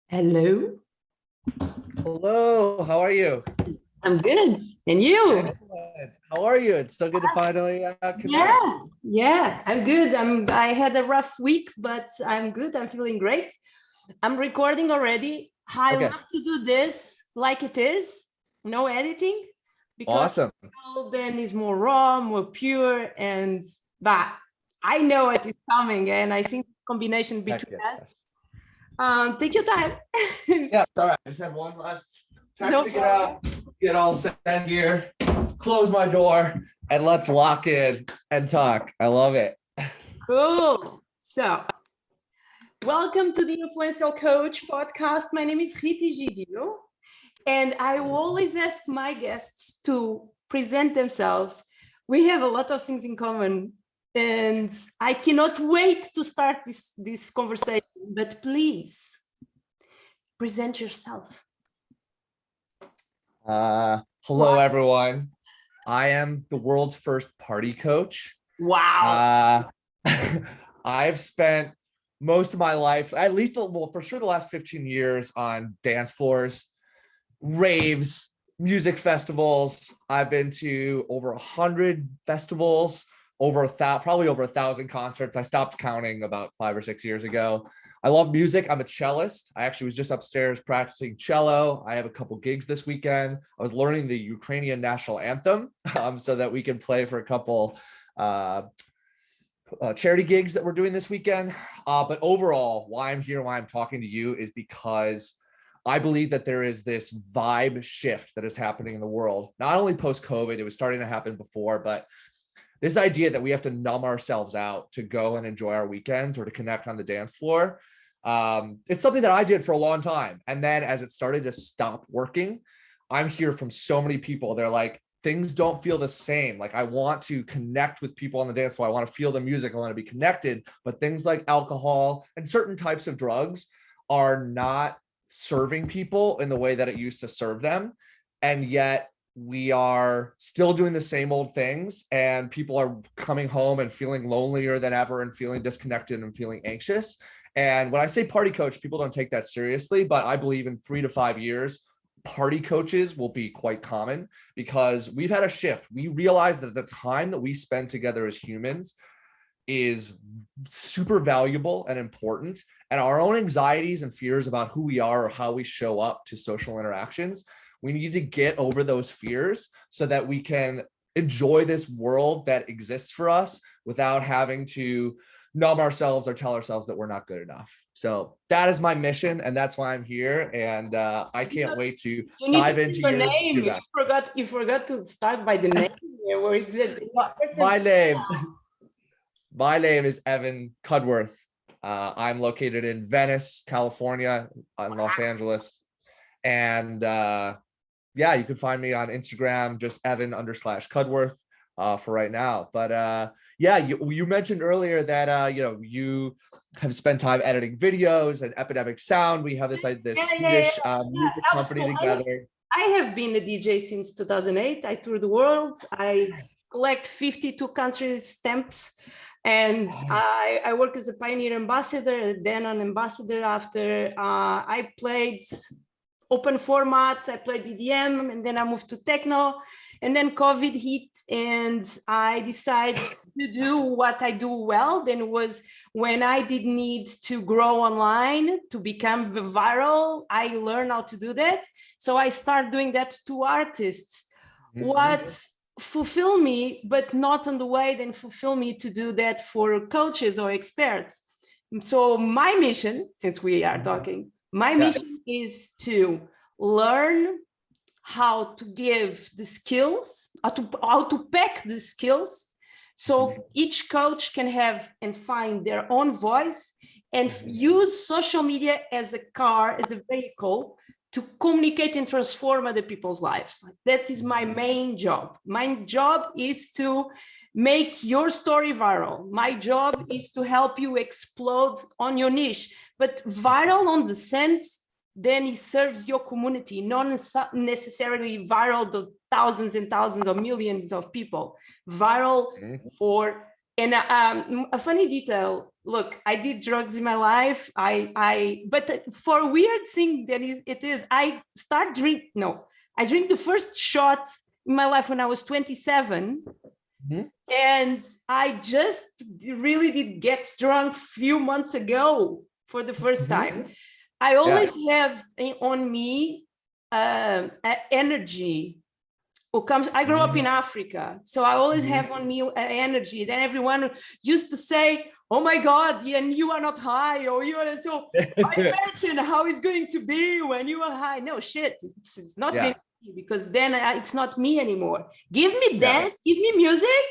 Hello, Hello, how are you? I'm good. And you? Excellent. How are you? It's so good to finally connect. Yeah, I'm good. I had a rough week, but I'm good. I'm feeling great. I'm recording already. I Okay, love to do this like it is, no editing, because awesome. then is more raw, more pure, and but I know it is coming, and I think combination Heck between us. yes. Take your time. Yeah, all right. I just have one last text No to get problem. out, get all set here, close my door, and let's lock in and talk. I love it. Cool. So, welcome to the Influential Coach podcast. My name is Rita Egidio, and I always ask my guests to present themselves. We have a lot of things in common, and I cannot wait to start this conversation. But please present yourself. Hello, What? everyone. I am the world's first party coach. Wow. Uh, I've spent most of my life, at least, well, for sure, the last 15 years on dance floors, raves, music festivals. I've been to over 100 festivals, probably over 1,000 concerts. I stopped counting about 5 or 6 years ago. I love music. I'm a cellist. I actually was just upstairs practicing cello. I have a couple gigs this weekend. I was learning the Ukrainian national anthem so that we can play for a couple uh, charity gigs that we're doing this weekend. But overall, why I'm here, why I'm talking to you is because I believe that there is this vibe shift that is happening in the world, not only post-COVID, it was starting to happen before, but this idea that we have to numb ourselves out to go and enjoy our weekends or to connect on the dance floor. It's something that I did for a long time. And then as it started to stop working, I'm here from so many people. They're like, things don't feel the same. Like I want to connect with people on the dance floor. I want to feel the music. I want to be connected. But things like alcohol and certain types of drugs are not serving people in the way that it used to serve them. And yet we are still doing the same old things, and people are coming home and feeling lonelier than ever and feeling disconnected and feeling anxious. And when I say party coach, people don't take that seriously, but I believe in 3 to 5 years, party coaches will be quite common because we've had a shift. We realize that the time that we spend together as humans is super valuable and important. And our own anxieties and fears about who we are or how we show up to social interactions, we need to get over those fears so that we can enjoy this world that exists for us without having to numb ourselves or tell ourselves that we're not good enough. So that is my mission, and that's why I'm here. And I can't wait to You need to dive say into your your name. back. You forgot to start by the name. Where is it? My name, my name is Evan Cudworth. I'm located in Venice, California, in Los Angeles. And yeah, you can find me on Instagram, just Evan_Cudworth for right now. But yeah, you mentioned earlier that you have spent time editing videos and Epidemic Sound. We have this Yeah. Swedish music company together. I have been a DJ since 2008. I tour the world. I collect 52 countries stamps. And I work as a pioneer ambassador, then an ambassador after I played open format, I played EDM, and then I moved to techno. And then COVID hit, and I decided to do what I do well. Then was when I did need to grow online to become viral. I learned how to do that. So I started doing that to artists. What fulfill me, but not in the way then fulfill me to do that for coaches or experts. So my mission, since we are talking, my mission is to learn how to give the skills, how to pack the skills, so each coach can have and find their own voice and use social media as a car, as a vehicle to communicate and transform other people's lives. That is my main job. My job is to make your story viral. My job is to help you explode on your niche, but viral on the sense then it serves your community, not necessarily viral to thousands and thousands or millions of people. Viral for And a funny detail, look, I did drugs in my life. But for weird thing that I drink the first shot in my life when I was 27. Mhm. And I just really did get drunk a few months ago for the first time. I always have on me energy. I grew up in Africa, so I always have on me energy. Then everyone used to say, "Oh my God, and you are not high," or "You are." So I imagine how it's going to be when you are high. No shit, it's not going to be, because then it's not me anymore. Give me dance, give me music,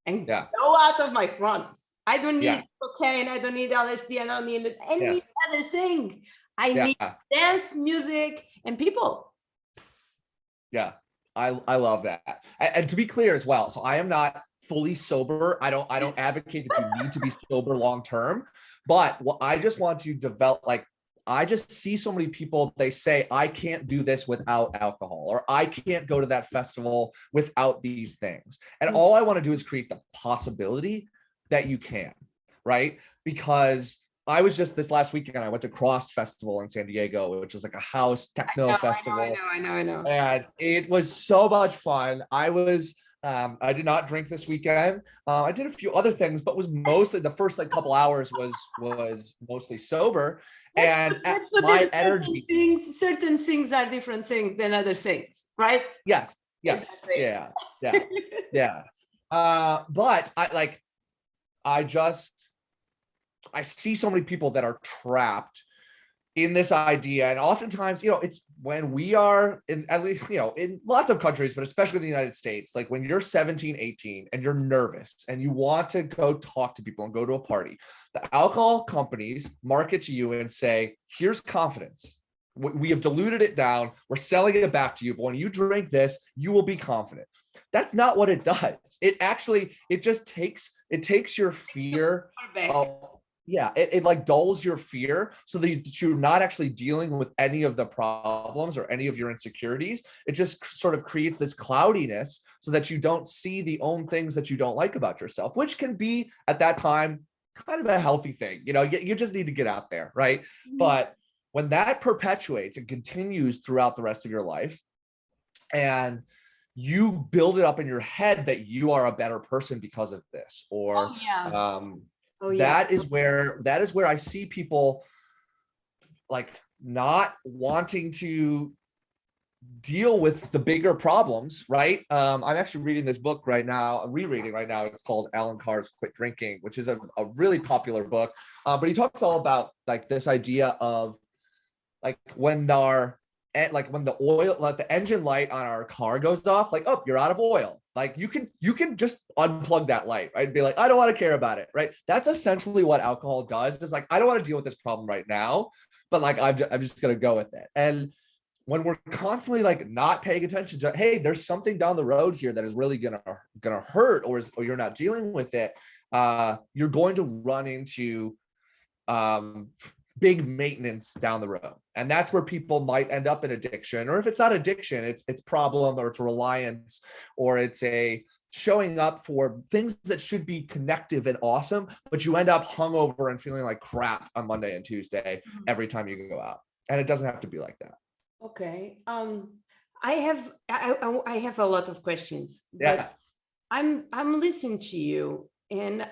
and go out of my front. I don't need cocaine. I don't need LSD. I don't need any other thing. I need dance, music, and people. Yeah. I love that. And to be clear as well, so I am not fully sober. I don't advocate that you need to be sober long term, but what I just want to develop, like, I just see so many people, they say, I can't do this without alcohol, or I can't go to that festival without these things. And all I want to do is create the possibility that you can, right? Because I was just this last weekend, I went to Cross Festival in San Diego, which is like a house techno festival. I know. And it was so much fun. I did not drink this weekend. I did a few other things, but was mostly the first like couple hours was mostly sober. And my energy. Certain things are different things than other things, right? Yes. Exactly. Yeah. But I see so many people that are trapped in this idea. And oftentimes, it's when we are in, at least, in lots of countries, but especially in the United States, like when you're 17, 18 and you're nervous and you want to go talk to people and go to a party, the alcohol companies market to you and say, here's confidence. We have diluted it down. We're selling it back to you. But when you drink this, you will be confident. That's not what it does. It just takes your fear of, it like dulls your fear so that you're not actually dealing with any of the problems or any of your insecurities. It just sort of creates this cloudiness so that you don't see the own things that you don't like about yourself, which can be at that time kind of a healthy thing. You just need to get out there, right? But when that perpetuates and continues throughout the rest of your life, and you build it up in your head that you are a better person because of this, or that is where I see people like not wanting to deal with the bigger problems, right? I'm actually reading this book right now. I'm rereading right now. It's called Alan Carr's Quit Drinking, which is a really popular book. But he talks all about like this idea of like when the oil, like the engine light on our car goes off, like, oh, you're out of oil. Like you can just unplug that light, right? And be like, I don't want to care about it, right? That's essentially what alcohol does. Is like, I don't want to deal with this problem right now, but like, I'm just going to go with it. And when we're constantly like not paying attention to, hey, there's something down the road here that is really gonna hurt, or you're not dealing with it, you're going to run into big maintenance down the road. And that's where people might end up in addiction, or if it's not addiction, it's problem, or it's reliance, or it's a showing up for things that should be connective and awesome, but you end up hungover and feeling like crap on Monday and Tuesday every time you go out. And it doesn't have to be like that. Okay. I have a lot of questions. Yeah. I'm listening to you, and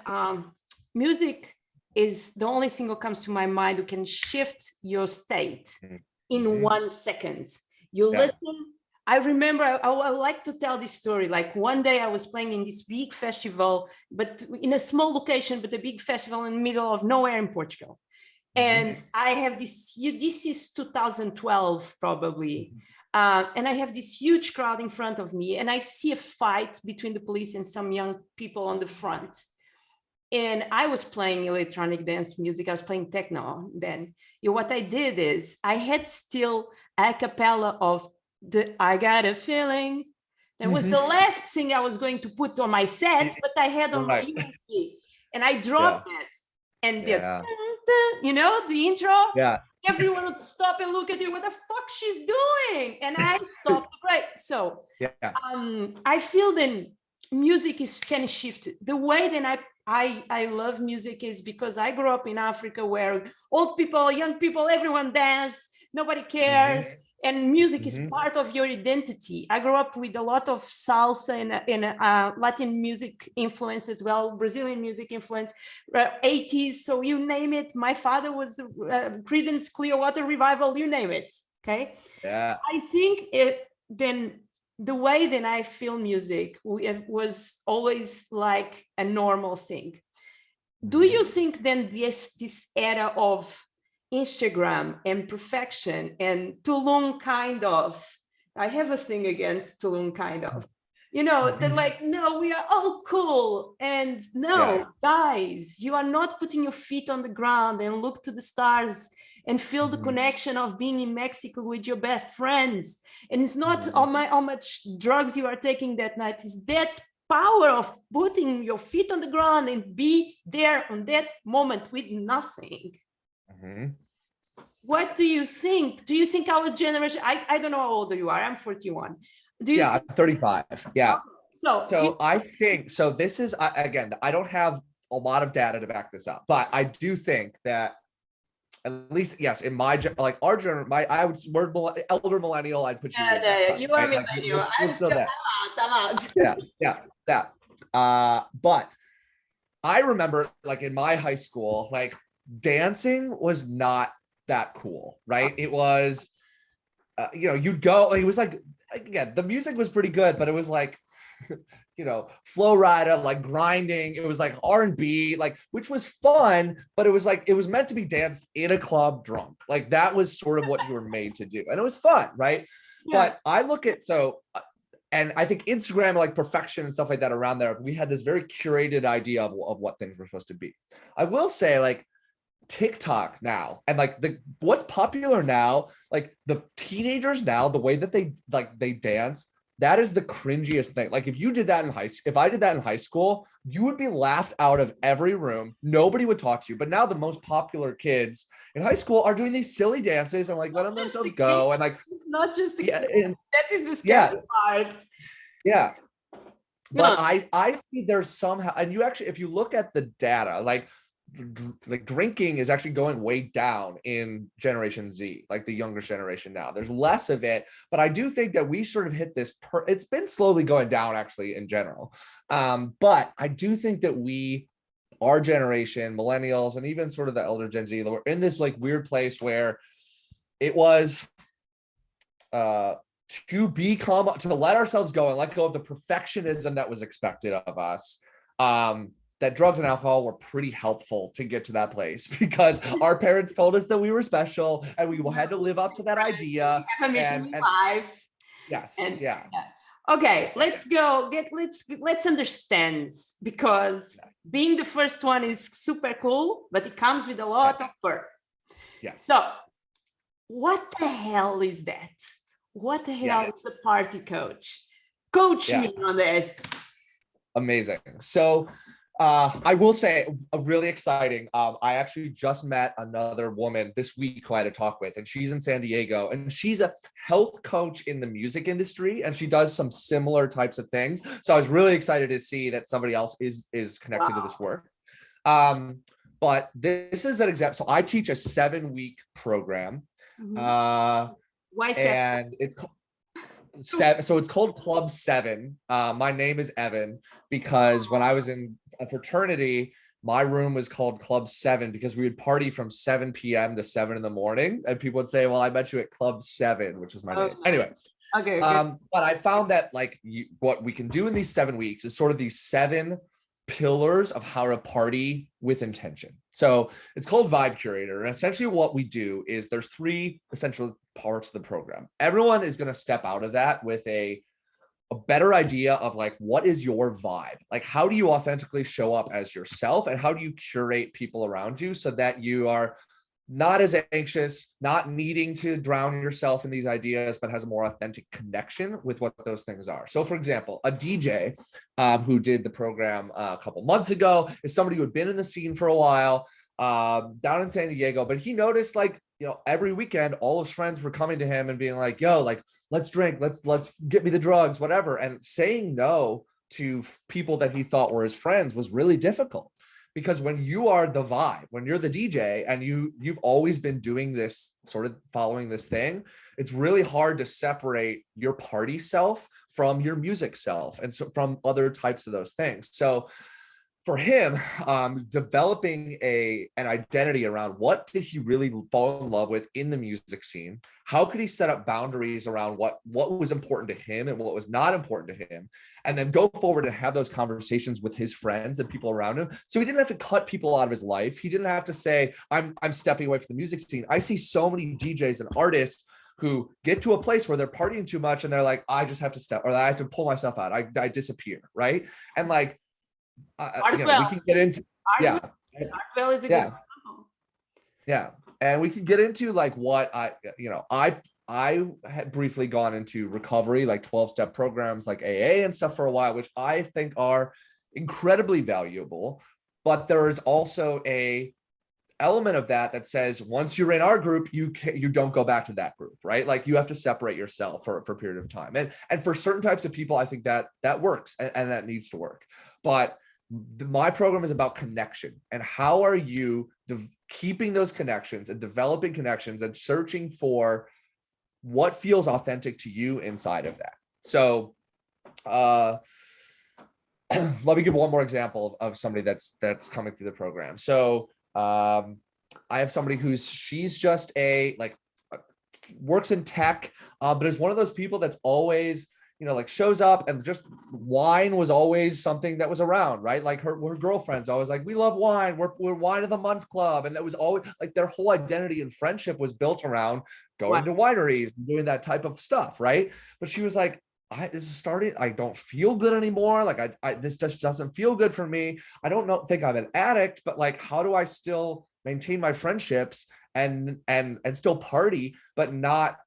music is the only thing that comes to my mind who can shift your state in 1 second. You listen. I remember, I like to tell this story. Like one day I was playing in this big festival, but in a small location, but a big festival in the middle of nowhere in Portugal. And I have this is 2012 probably. And I have this huge crowd in front of me, and I see a fight between the police and some young people on the front. And I was playing electronic dance music. I was playing techno then. What I did is I had still a cappella of the I Got a Feeling. That was the last thing I was going to put on my set, but I had on my USB. And I dropped it. And the intro. Yeah. Everyone would stop and look at it. What the fuck she's doing? And I stopped. Right. So I feel then music can shift the way that I love music is because I grew up in Africa where old people, young people, everyone dance, nobody cares. And music is part of your identity. I grew up with a lot of salsa and Latin music influence as well, Brazilian music influence, 80s. So you name it. My father was Creedence Clearwater Revival, you name it. Okay. Yeah. I think then the way that I feel music was always like a normal thing. Do you think then this era of Instagram and perfection and Tulum kind of, I have a thing against Tulum kind of, they're like, no, we are all cool. And no, guys, you are not putting your feet on the ground and look to the stars and feel the connection of being in Mexico with your best friends. And it's not how much drugs you are taking that night. It's that power of putting your feet on the ground and be there on that moment with nothing. What do you think? Do you think our generation, I don't know how old you are, I'm 41. I'm 35. Yeah. So I think, so this is, again, I don't have a lot of data to back this up, but I do think that at least, yes, in my, like our generation, I would, word elder millennial, I'd put you in that side, you are right? millennial. Like, we're still there. I'm out. Yeah. But I remember like in my high school, like dancing was not that cool, right? It was, you'd go, it was like, again, the music was pretty good, but it was like, Flow Rida, like grinding. It was like R&B, like, which was fun, but it was like, it was meant to be danced in a club drunk. Like that was sort of what you were made to do. And it was fun, right? Yeah. But I look at, and I think Instagram, like perfection and stuff like that around there, we had this very curated idea of what things were supposed to be. I will say like TikTok now, and like what's popular now, like the teenagers now, the way that they dance, that is the cringiest thing. Like if you did that in if I did that in high school, you would be laughed out of every room. Nobody would talk to you. But now the most popular kids in high school are doing these silly dances and like letting themselves go. And like, not just the kids. That is the scary part. Yeah. But I see there's somehow, and you actually, if you look at the data, like drinking is actually going way down in Generation Z, like the younger generation now. There's less of it, but I do think that we sort of hit this, it's been slowly going down actually in general. But I do think that our generation, millennials, and even sort of the elder Gen Z, we're in this like weird place where it was to let ourselves go and let go of the perfectionism that was expected of us. That drugs and alcohol were pretty helpful to get to that place because our parents told us that we were special and we had to live up to that idea. Have a mission in life. Yes. Okay, let's go. Let's understand, because being the first one is super cool, but it comes with a lot of perks. Yes. So, what the hell is that? What the hell is a party coach? Coach me on that. Amazing. So I will say really exciting. I actually just met another woman this week who I had to talk with, and she's in San Diego, and she's a health coach in the music industry, and she does some similar types of things. So I was really excited to see that somebody else is connected to this work. But this is an example. So I teach a 7-week program. Why 7? And it's seven, so it's called Club 7. My name is Evan because when I was in a fraternity, my room was called Club 7 because we would party from 7 p.m. to 7 in the morning, and people would say, well, I met you at Club 7, which was my name. Anyway. Okay. But I found that like what we can do in these 7 weeks is sort of these 7 pillars of how to party with intention. So it's called Vibe Curator. And essentially what we do is there's 3 essential parts of the program. Everyone is going to step out of that with a better idea of like, what is your vibe? Like, how do you authentically show up as yourself, and how do you curate people around you so that you are not as anxious, not needing to drown yourself in these ideas, but has a more authentic connection with what those things are. So for example, a DJ who did the program a couple months ago is somebody who had been in the scene for a while down in San Diego, but he noticed like, every weekend, all his friends were coming to him and being like, yo, like, let's drink, let's get me the drugs, whatever. And saying no to people that he thought were his friends was really difficult. because when you are the vibe, when you're the DJ and you've always been doing this, sort of following this thing, it's really hard to separate your party self from your music self, and so from other types of those things. So for him, developing an identity around what did he really fall in love with in the music scene, how could he set up boundaries around what was important to him and what was not important to him, and then go forward and have those conversations with his friends and people around him. So he didn't have to cut people out of his life. He didn't have to say, I'm stepping away from the music scene. I see so many DJs and artists who get to a place where they're partying too much and they're like, I just have to step, or I have to pull myself out. I disappear, right? And like, we can get into Artwell is a good example. Yeah, and we can get into like what I had briefly gone into recovery, like 12-step programs like AA and stuff for a while, which I think are incredibly valuable. But there is also a element of that says once you're in our group, you don't go back to that group, right? Like you have to separate yourself for a period of time. And for certain types of people, I think that works and that needs to work. But my program is about connection, and how are you keeping those connections and developing connections and searching for what feels authentic to you inside of that. So let me give one more example of somebody that's coming through the program. So I have somebody she's just works in tech, but is one of those people that's always, like shows up, and just wine was always something that was around, right? Like her girlfriend's always like, we love wine. We're wine of the month club. And that was always like their whole identity and friendship was built around going to wineries and doing that type of stuff, right? But she was like, this is starting, I don't feel good anymore. Like this just doesn't feel good for me. I don't think I'm an addict, but like, how do I still maintain my friendships and still party, but not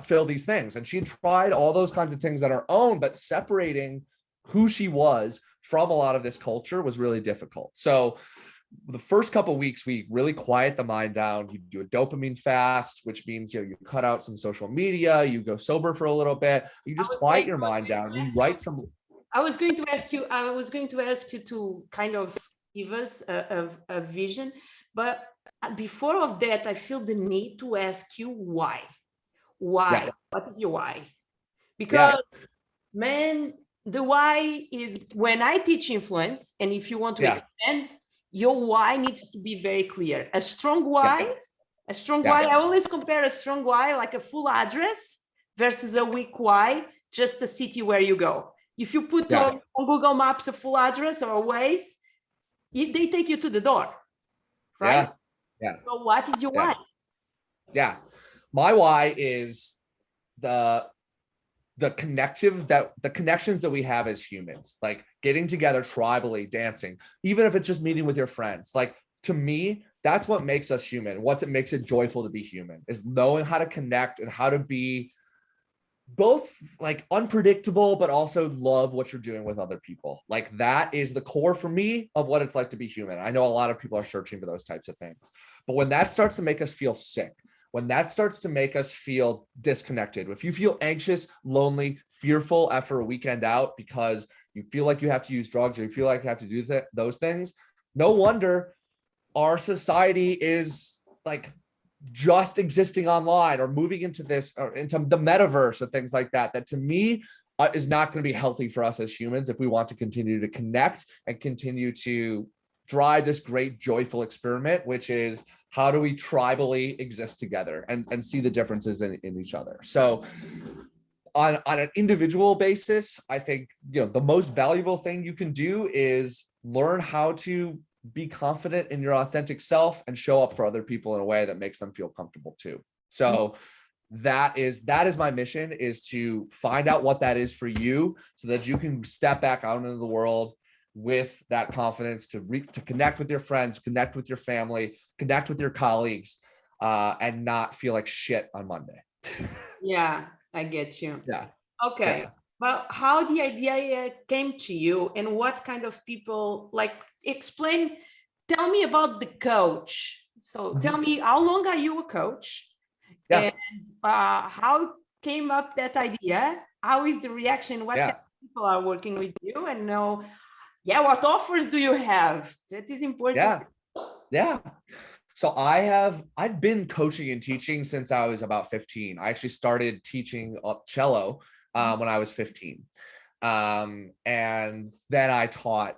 feel these things? And she tried all those kinds of things on her own, but separating who she was from a lot of this culture was really difficult. So the first couple of weeks, we really quiet the mind down. You do a dopamine fast, which means you cut out some social media, you go sober for a little bit, you just quiet your mind down. You write some. I was going to ask you to kind of give us a vision, but before of that, I feel the need to ask you why. Yeah. What is your why? Because man, the why is when I teach influence, and if you want to expand, your why needs to be very clear. A strong why, I always compare a strong why like a full address versus a weak why, just a city where you go. If you put on Google Maps a full address or Waze, they take you to the door, right? Yeah. So what is your why? Yeah. My why is the connections that we have as humans, like getting together tribally, dancing, even if it's just meeting with your friends. Like, to me, that's what makes us human. What makes it joyful to be human is knowing how to connect and how to be both like unpredictable, but also love what you're doing with other people. Like that is the core for me of what it's like to be human. I know a lot of people are searching for those types of things, but when that starts to make us feel sick, when that starts to make us feel disconnected, if you feel anxious, lonely, fearful after a weekend out because you feel like you have to use drugs or you feel like you have to do those things, no wonder our society is like just existing online or moving into this or into the metaverse or things like that, that to me is not going to be healthy for us as humans if we want to continue to connect and continue to drive this great joyful experiment, which is how do we tribally exist together and see the differences in each other. So on an individual basis, I think the most valuable thing you can do is learn how to be confident in your authentic self and show up for other people in a way that makes them feel comfortable too. So that is my mission, is to find out what that is for you so that you can step back out into the world with that confidence to connect with your friends, connect with your family, connect with your colleagues, and not feel like shit on Monday. Yeah, I get you. Yeah. Okay. Yeah. Well, how the idea came to you and what kind of people, like, tell me about the coach. So tell me, how long are you a coach? Yeah. And how came up that idea? How is the reaction? What kind of people are working with you? And Yeah, what offers do you have? That is important. Yeah. Yeah. So I've been coaching and teaching since I was about 15. I actually started teaching cello when I was 15. And then I taught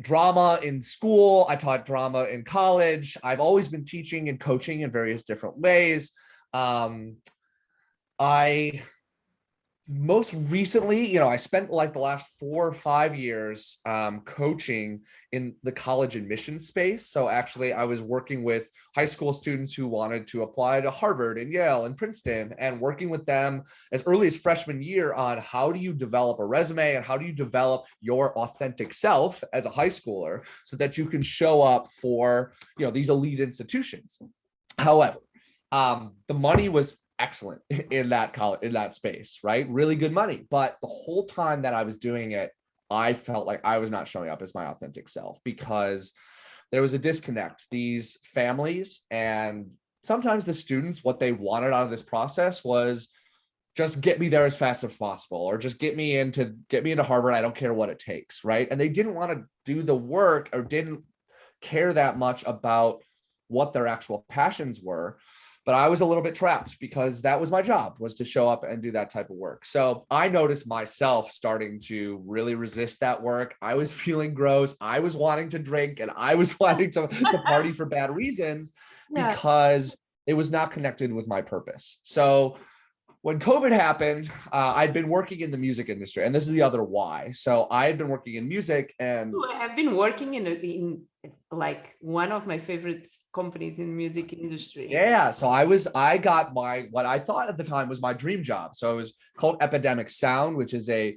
drama in school. I taught drama in college. I've always been teaching and coaching in various different ways. I most recently, I spent like the last 4 or 5 years coaching in the college admissions space. So actually, I was working with high school students who wanted to apply to Harvard and Yale and Princeton, and working with them as early as freshman year on how do you develop a resume and how do you develop your authentic self as a high schooler so that you can show up for these elite institutions. However, the money was excellent in that space, right? Really good money. But the whole time that I was doing it, I felt like I was not showing up as my authentic self because there was a disconnect. These families and sometimes the students, what they wanted out of this process was just get me there as fast as possible, or just get me into Harvard. I don't care what it takes, right? And they didn't want to do the work or didn't care that much about what their actual passions were. But I was a little bit trapped because that was my job, was to show up and do that type of work. So I noticed myself starting to really resist that work. I was feeling gross. I was wanting to drink and I was wanting to party for bad reasons because it was not connected with my purpose. So when COVID happened, I'd been working in the music industry, and this is the other why. So I had been working in music, and I have been working in like one of my favorite companies in music industry. Yeah, so I got what I thought at the time was my dream job. So it was called Epidemic Sound, which is a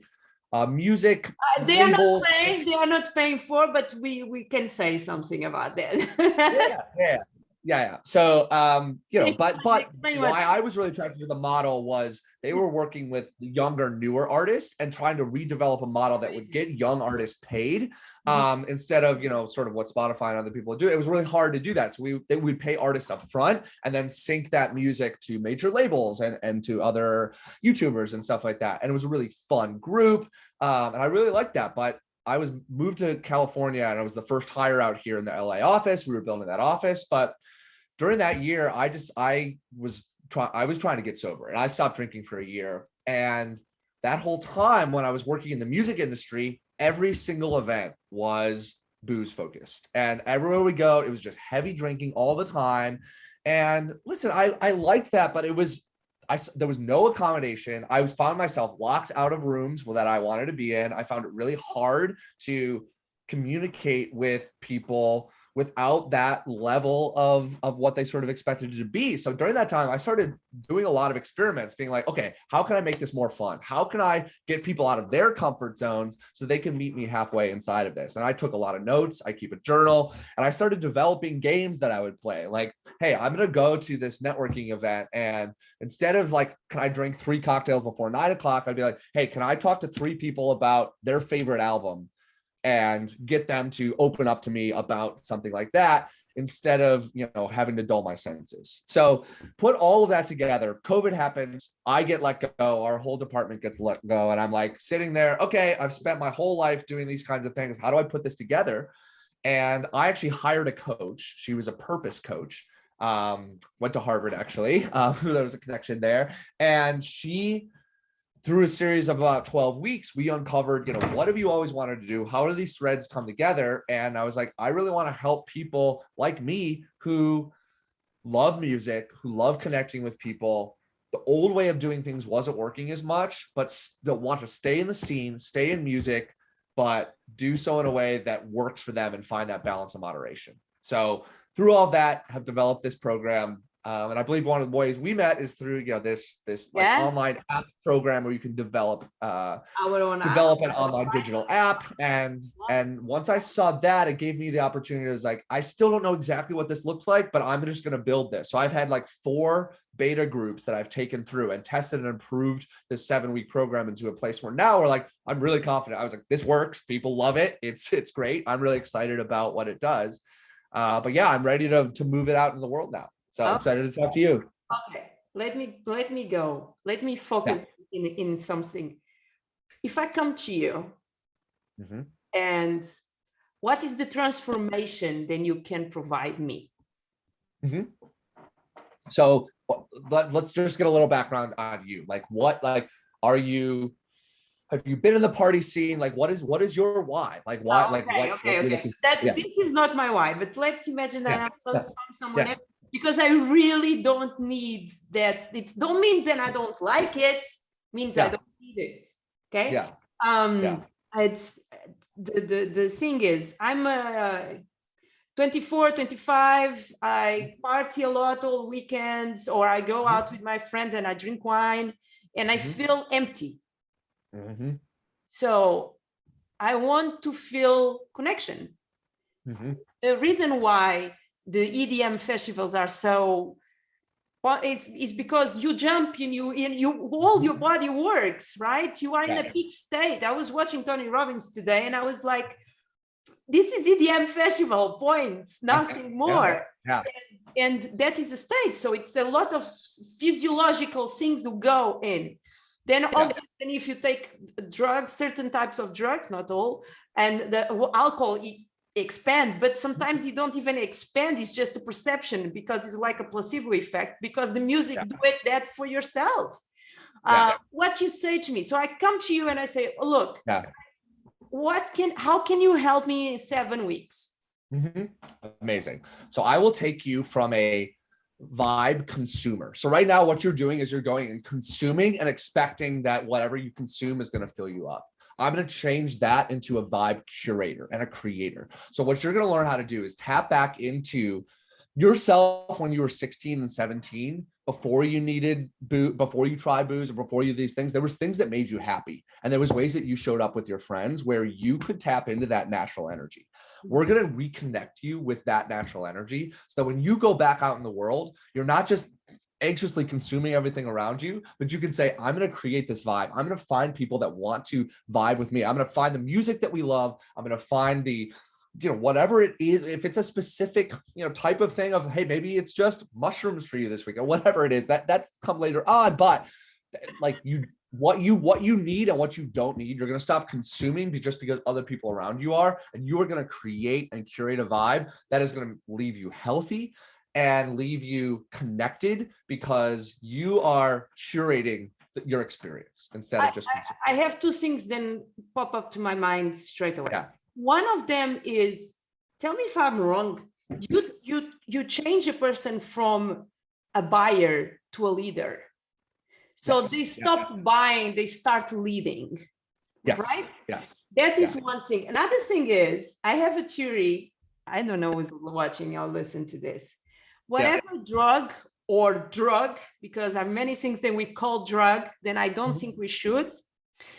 music they are label. not paying for, but we can say something about that. Yeah. So, but why I was really attracted to the model was they were working with younger, newer artists and trying to redevelop a model that would get young artists paid instead of, sort of what Spotify and other people do. It was really hard to do that. So we'd pay artists up front and then sync that music to major labels and to other YouTubers and stuff like that. And it was a really fun group. And I really liked that. But I was moved to California and I was the first hire out here in the LA office. We were building that office, but during that year, I was trying to get sober, and I stopped drinking for a year. And that whole time when I was working in the music industry, every single event was booze focused, and everywhere we go, it was just heavy drinking all the time. And listen, I liked that, but there was no accommodation. I found myself locked out of rooms that I wanted to be in. I found it really hard to communicate with people without that level of what they sort of expected it to be. So during that time, I started doing a lot of experiments, being like, okay, how can I make this more fun? How can I get people out of their comfort zones so they can meet me halfway inside of this? And I took a lot of notes. I keep a journal, and I started developing games that I would play. Like, hey, I'm going to go to this networking event, and instead of like, can I drink 3 cocktails before 9 o'clock? I'd be like, hey, can I talk to 3 people about their favorite album and get them to open up to me about something like that, instead of, having to dull my senses. So put all of that together. COVID happens. I get let go. Our whole department gets let go. And I'm like sitting there, okay, I've spent my whole life doing these kinds of things. How do I put this together? And I actually hired a coach. She was a purpose coach. Went to Harvard, actually. There was a connection there. And she, through a series of about 12 weeks, we uncovered, what have you always wanted to do? How do these threads come together? And I was like, I really want to help people like me who love music, who love connecting with people. The old way of doing things wasn't working as much, but that want to stay in the scene, stay in music, but do so in a way that works for them and find that balance of moderation. So through all of that, have developed this program. And I believe one of the ways we met is through this like online app program where you can develop an online digital app. And once I saw that, it gave me the opportunity. It was like, I still don't know exactly what this looks like, but I'm just going to build this. So I've had like 4 beta groups that I've taken through and tested and improved this 7-week program into a place where now we're like, I'm really confident. I was like, this works. People love it. It's great. I'm really excited about what it does. But yeah, I'm ready to move it out in the world now. So I'm excited to talk to you. Okay, let me go. Let me focus in something. If I come to you Mm-hmm. And what is the transformation then you can provide me? Mm-hmm. So let's just get a little background on you. Like what, like, have you been in the party scene? Like what is your why? Like why, like Okay. This is not my why, but let's imagine that I'm someone else, because I really don't need that. It don't mean that I don't like it, means I don't need it. Okay. It's the thing is, I'm 24, 25, I party a lot all weekends, or I go out with my friends and I drink wine and I feel empty. Mm-hmm. So I want to feel connection. Mm-hmm. The reason why the EDM festivals are so, well, it's because you jump and you all your body works, right? You are in a peak state. I was watching Tony Robbins today and I was like, this is EDM festival, points, nothing more. And that is a state. So it's a lot of physiological things to go in. Then obviously, if you take drugs, certain types of drugs, not all, and the alcohol expand, but sometimes you don't even expand. It's just a perception, because it's like a placebo effect, because the music do it that for yourself. What you say to me. So I come to you and I say, oh, look, how can you help me in 7 weeks? Mm-hmm. Amazing. So I will take you from a vibe consumer. So right now what you're doing is you're going and consuming and expecting that whatever you consume is going to fill you up. I'm going to change that into a vibe curator and a creator. So what you're going to learn how to do is tap back into yourself when you were 16 and 17, before you needed before you tried booze, or before you these things. There was things that made you happy, and there was ways that you showed up with your friends where you could tap into that natural energy. We're going to reconnect you with that natural energy, so that when you go back out in the world, you're not just anxiously consuming everything around you, but you can say, I'm going to create this vibe. I'm going to find people that want to vibe with me. I'm going to find the music that we love. I'm going to find the, whatever it is, if it's a specific, type of thing of, hey, maybe it's just mushrooms for you this week, or whatever it is, that's come later on. But like what you need and what you don't need, you're going to stop consuming just because other people around you are, and you are going to create and curate a vibe that is going to leave you healthy and leave you connected, because you are curating your experience instead of just consuming. I have two things then pop up to my mind straight away. One of them is, tell me if I'm wrong, you change a person from a buyer to a leader. So they stop buying, they start leading. Right? That is one thing. Another thing is, I have a theory. I don't know who's watching, I'll listen to this. Whatever drug, because there are many things that we call drug, then I don't think we should.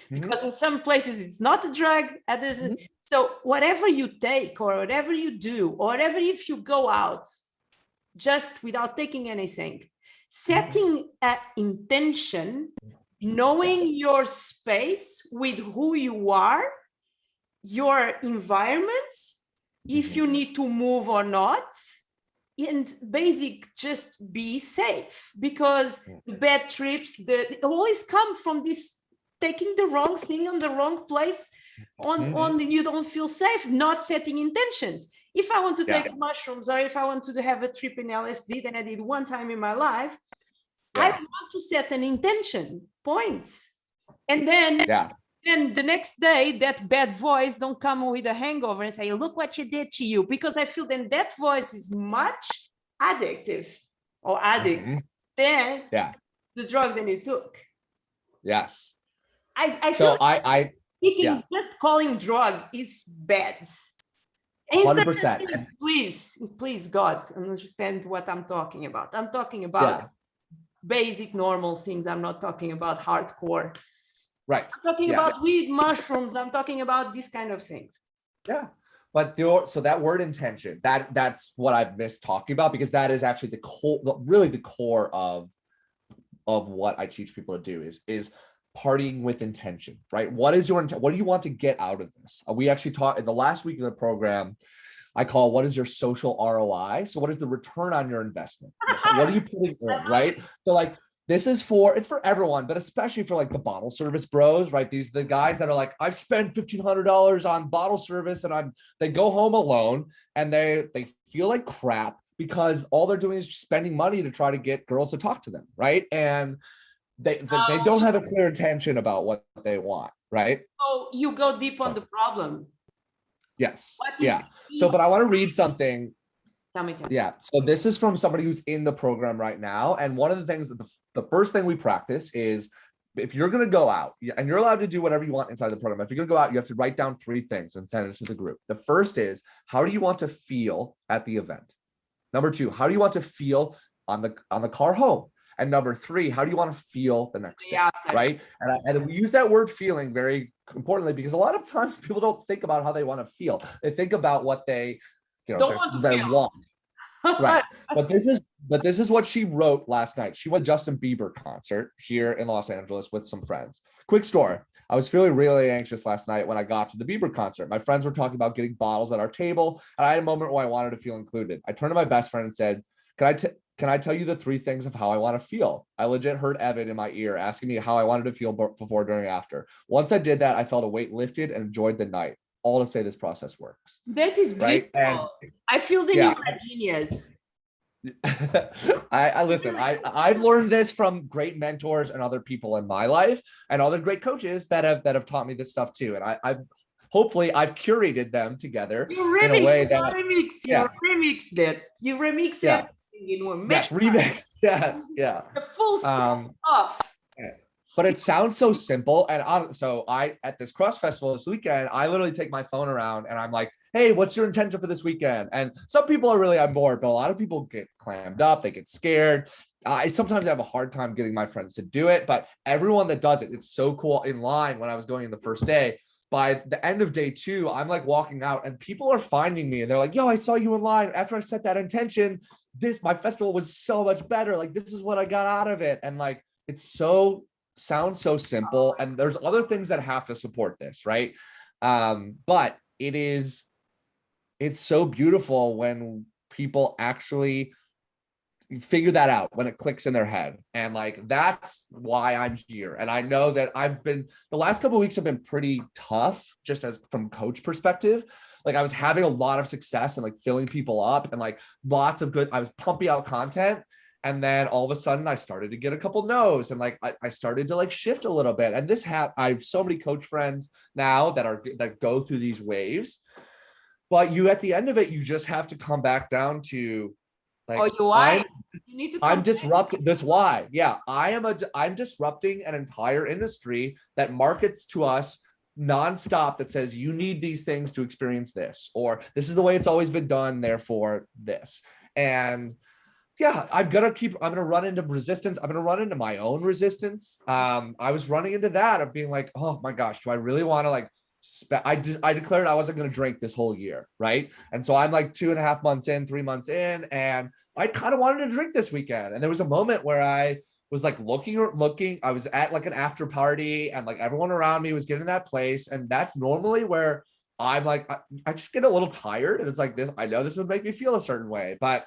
Because in some places it's not a drug, others. So whatever you take, or whatever you do, or whatever, if you go out just without taking anything, setting an intention, knowing your space with who you are, your environment, if you need to move or not, and basic, just be safe, because the bad trips, they always come from this taking the wrong thing on the wrong place, on you don't feel safe, not setting intentions. If I want to take mushrooms, or if I want to have a trip in LSD, then I did one time in my life, I want to set an intention, points. And then the next day, that bad voice don't come with a hangover and say, look what you did to you, because I feel then that voice is much addictive or addict than the drug that you took. Yes. I feel just calling drug is bad. 100%. Please, God, understand what I'm talking about. I'm talking about basic, normal things. I'm not talking about hardcore. Right. I'm talking about weed, mushrooms. I'm talking about these kind of things. Yeah. But so that word intention, that's what I've missed talking about, because that is actually the core, really the core of what I teach people to do is partying with intention, right? What is your intent? What do you want to get out of this? We actually taught in the last week of the program, I call, what is your social ROI? So what is the return on your investment? What are you putting in, right? So like, This is it's for everyone, but especially for like the bottle service bros, right? The guys that are like, I've spent $1,500 on bottle service and they go home alone and they feel like crap because all they're doing is spending money to try to get girls to talk to them, right? And they don't have a clear intention about what they want, right? Oh, you go deep on the problem. Yes. Yeah. So, but I want to read something. Tell me. Yeah. So this is from somebody who's in the program right now. And one of the things that the first thing we practice is if you're going to go out and you're allowed to do whatever you want inside the program, if you're going to go out, you have to write down 3 things and send it to the group. The first is, how do you want to feel at the event? Number 2, how do you want to feel on the car home? And number 3, how do you want to feel the next day, right? And we use that word feeling very importantly because a lot of times people don't think about how they want to feel. They think about what they, they want. Right. But this is what she wrote last night. She went to Justin Bieber concert here in Los Angeles with some friends. Quick story. I was feeling really anxious last night when I got to the Bieber concert. My friends were talking about getting bottles at our table, and I had a moment where I wanted to feel included. I turned to my best friend and said, can I tell you the 3 things of how I want to feel? I legit heard Evan in my ear asking me how I wanted to feel before, during, after. Once I did that, I felt a weight lifted and enjoyed the night. All to say this process works. That is beautiful. Right? And I feel that you're a genius. I listen, I've learned this from great mentors and other people in my life and other great coaches that have taught me this stuff too. And I've hopefully curated them together in a way that remix that. You remix everything in one. Yes, remix. Yes, yeah. The full stuff. But it sounds so simple. And so at this cross festival this weekend, I literally take my phone around and I'm like, hey, what's your intention for this weekend? And some people are really on board, but a lot of people get clammed up. They get scared. I sometimes have a hard time getting my friends to do it, but everyone that does it, it's so cool. In line when I was going in the first day, by the end of day 2, I'm like walking out and people are finding me and they're like, yo, I saw you in line. After I set that intention, my festival was so much better. Like, this is what I got out of it. And like, sounds so simple. And there's other things that have to support this, right? But it's so beautiful when people actually figure that out, when it clicks in their head. And like, that's why I'm here. And I know that the last couple of weeks have been pretty tough, just as from coach perspective. Like, I was having a lot of success and like filling people up and like I was pumping out content. And then all of a sudden I started to get a couple no's and like, I started to like shift a little bit. And I have so many coach friends now that go through these waves, but at the end of it, you just have to come back down to like, I'm disrupting this. Why? Yeah. I'm disrupting an entire industry that markets to us nonstop that says you need these things to experience this, or this is the way it's always been done, therefore this. And yeah, I'm going to run into resistance. I'm going to run into my own resistance. I was running into that of being like, oh my gosh, do I really want to like, I declared I wasn't going to drink this whole year. Right. And so I'm like 2.5 months in, 3 months in, and I kind of wanted to drink this weekend. And there was a moment where I was like looking, I was at like an after party and like everyone around me was getting to that place. And that's normally where I'm like, I just get a little tired. And it's like this, I know this would make me feel a certain way, but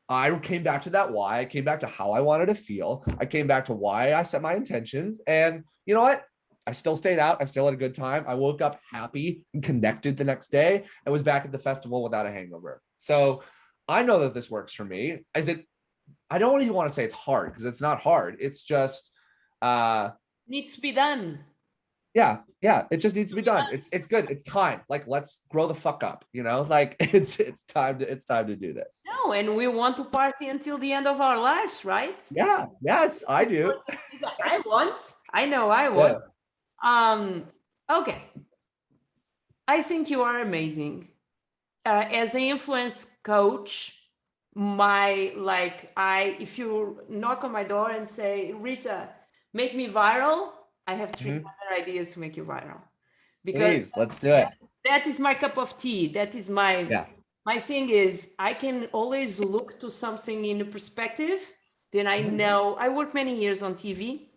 I came back to that why. I came back to how I wanted to feel. I came back to why I set my intentions. And you know what? I still stayed out. I still had a good time. I woke up happy and connected the next day and was back at the festival without a hangover. So I know that this works for me. I don't even want to say it's hard because it's not hard. It's just needs to be done. Yeah. It just needs to be done. It's good. It's time. Like, let's grow the fuck up. Like it's time to do this. No, and we want to party until the end of our lives, right? Yeah. Yes, I do. I want. Yeah. Okay. I think you are amazing. As an influence coach, if you knock on my door and say, Rita, make me viral, I have 3 other ideas to make you viral. Because please, let's do it. That is my cup of tea. That is my thing is I can always look to something in a perspective. Then I know I worked many years on TV,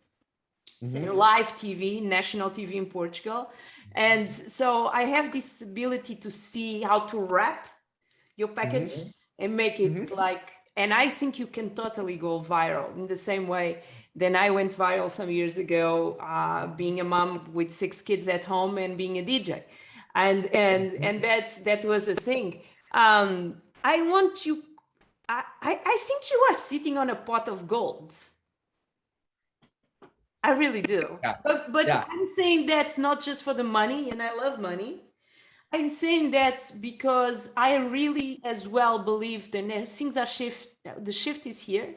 live TV, national TV in Portugal. And so I have this ability to see how to wrap your package and make it like And I think you can totally go viral in the same way that I went viral some years ago, being a mom with 6 kids at home and being a DJ. And that was a thing. I want you, I think you are sitting on a pot of gold. I really do. Yeah. But Yeah. I'm saying that not just for the money, and I love money. I'm saying that because I really as well believe that things are the shift is here.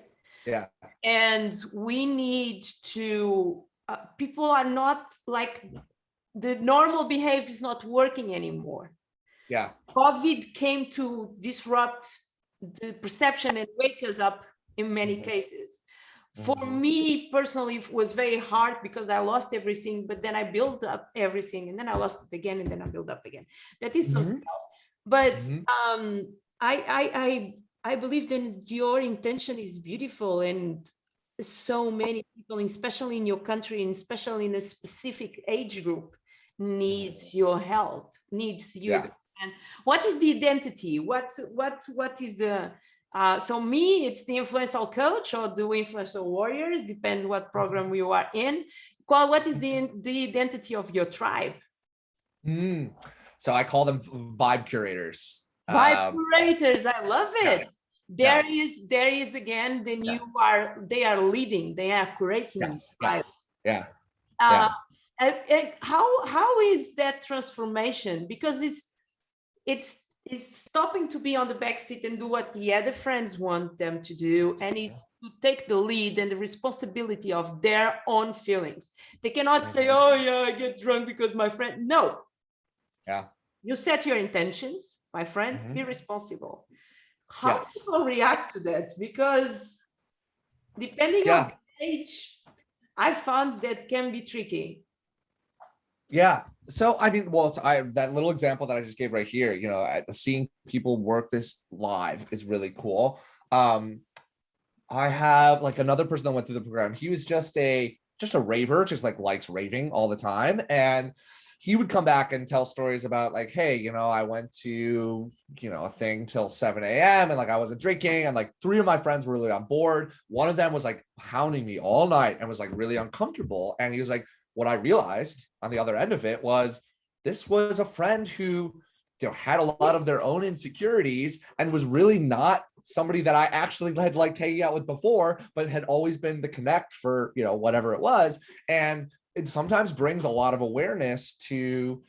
Yeah. And we need to, people are not like, the normal behavior is not working anymore. Yeah. COVID came to disrupt the perception and wake us up in many cases. For me personally, it was very hard because I lost everything, but then I built up everything, and then I lost it again, and then I built up again. That is something else. But I believe that your intention is beautiful, and so many people, especially in your country, and especially in a specific age group, needs your help, needs you. Yeah. And what is the identity? What is the so me, it's the influential coach or the influential warriors, depends what program you are in. What is the identity of your tribe? So I call them vibe curators. Vibe curators, I love it. Yeah. There is again, then they are leading, they are creating. Yes. Tribe. Yes. Yeah. How is that transformation? Because it's stopping to be on the back seat and do what the other friends want them to do, and it's to take the lead and the responsibility of their own feelings. They cannot say, oh yeah, I get drunk because my friend. No. Yeah. You set your intentions, my friend, be responsible. How do people react to that? Because depending on the age, I found that can be tricky. Yeah. So, I mean, well, that little example that I just gave right here, seeing people work this live is really cool. I have like another person that went through the program. He was just a raver, just like likes raving all the time. And he would come back and tell stories about like, hey, I went to, a thing till 7 a.m. and like I wasn't drinking. And like 3 of my friends were really on board. One of them was like hounding me all night and was like really uncomfortable. And he was like, what I realized on the other end of it was this was a friend who, had a lot of their own insecurities and was really not somebody that I actually had like hanging out with before, but had always been the connect for, whatever it was. And it sometimes brings a lot of awareness to